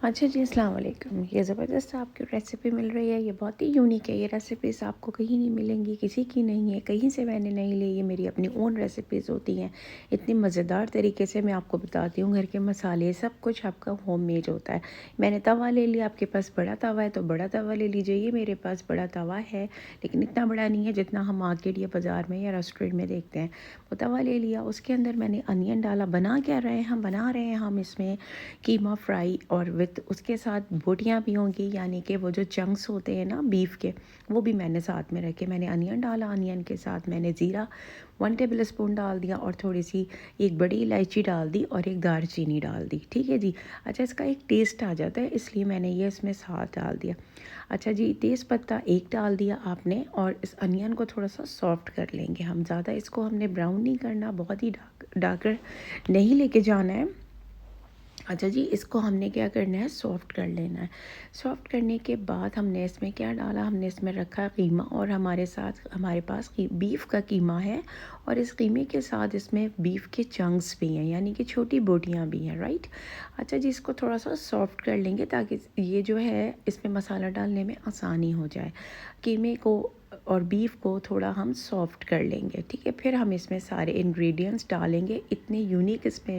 अच्छा जी, अस्सलाम वालेकुम। ये ज़बरदस्त आपको रेसिपी मिल रही है, ये बहुत ही यूनिक है। ये रेसिपीज़ आपको कहीं नहीं मिलेंगी, किसी की नहीं है, कहीं से मैंने नहीं ली, ये मेरी अपनी ओन रेसिपीज़ होती हैं। इतनी मज़ेदार तरीके से मैं आपको बताती हूँ, घर के मसाले सब कुछ आपका होममेड होता है। मैंने तवा ले लिया, आपके पास बड़ा तवा है तो बड़ा तवा ले लीजिए। ये मेरे पास बड़ा तवा है, लेकिन इतना बड़ा नहीं है जितना हम मार्केट या बाज़ार में या रेस्टोरेंट में देखते हैं। वो तवा ले लिया, उसके अंदर मैंने अनियन डाला। बना क्या रहे हैं हम इसमें कीमा फ्राई और विथ उसके साथ बोटियाँ भी होंगी, यानी कि वो जो चंक्स होते हैं ना बीफ के, वो भी मैंने साथ में रखे। मैंने अनियन डाला, अनियन के साथ मैंने ज़ीरा 1 टेबल स्पून डाल दिया और थोड़ी सी एक बड़ी इलायची डाल दी और एक दालचीनी डाल दी। ठीक है जी। अच्छा, इसका एक टेस्ट आ जाता है, इसलिए मैंने ये इसमें साथ डाल दिया। अच्छा जी, तेज़ पत्ता एक डाल दिया आपने और इस अनियन को थोड़ा सा सॉफ्ट कर लेंगे हम। ज़्यादा इसको हमने ब्राउन नहीं करना, बहुत ही डार्कर नहीं लेके जाना है। अच्छा जी, इसको हमने क्या करना है, सॉफ़्ट कर लेना है। सॉफ़्ट करने के बाद हमने इसमें क्या डाला, हमने इसमें रखा कीमा और हमारे पास बीफ का कीमा है और इस कीमे के साथ इसमें बीफ के चंक्स भी हैं, यानी कि छोटी बोटियां भी हैं, राइट। अच्छा जी, इसको थोड़ा सा सॉफ़्ट कर लेंगे ताकि ये जो है इसमें मसाला डालने में आसानी हो जाए। कीमे को और बीफ को थोड़ा हम सॉफ़्ट कर लेंगे, ठीक है। फिर हम इसमें सारे इंग्रेडिएंट्स डालेंगे। इतने यूनिक इसमें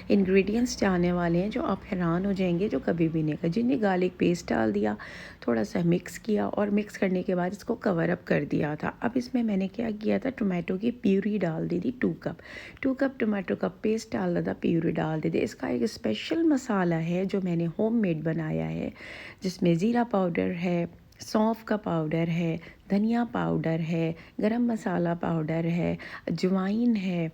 इंग्रेडिएंट्स जाने वाले हैं जो आप हैरान हो जाएंगे, जो कभी भी नहीं खाए। जिन्हें गार्लिक पेस्ट डाल दिया, थोड़ा सा मिक्स किया और मिक्स करने के बाद इसको कवर अप कर दिया था। अब इसमें मैंने क्या किया था, टोमेटो की प्यूरी डाल दी थी 2 कप टोमेटो का पेस्ट डाला था, प्यूरी डाल दी थी। इसका एक स्पेशल मसाला है जो मैंने होममेड बनाया है, जिसमें ज़ीरा पाउडर है, सौंफ का पाउडर है, धनिया पाउडर है, गरम मसाला पाउडर है, अजवाइन है,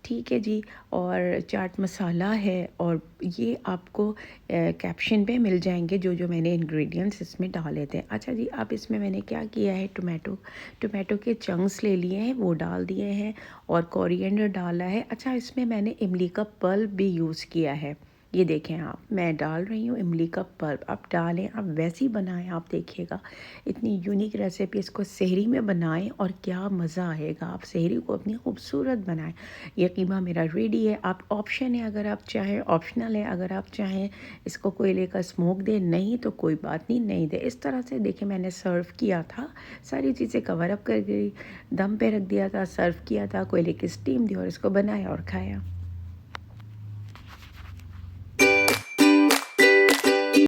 ठीक है जी, और चाट मसाला है। और ये आपको कैप्शन पे मिल जाएंगे जो जो मैंने इंग्रेडिएंट्स इसमें डाले थे। अच्छा जी, अब इसमें मैंने क्या किया है, टोमेटो के चंक्स ले लिए हैं, वो डाल दिए हैं और कोरिएंडर डाला है। अच्छा, इसमें मैंने इमली का पल्प भी यूज़ किया है। ये देखें आप, मैं डाल रही हूँ इमली का पल्प। आप डालें, आप वैसे ही बनाएं, आप देखिएगा इतनी यूनिक रेसिपी। इसको सहरी में बनाएं और क्या मज़ा आएगा। आप सहरी को अपनी खूबसूरत बनाएं। ये कीमा मेरा रेडी है। आप ऑप्शन है, अगर आप चाहें, ऑप्शनल है, अगर आप चाहें इसको कोयले का स्मोक दे, नहीं तो कोई बात नहीं, नहीं दे। इस तरह से देखिए मैंने सर्व किया था, सारी चीज़ें कवर अप कर गई, दम पे रख दिया था, सर्व किया था, कोयले की स्टीम दी और इसको बनाया और खाया।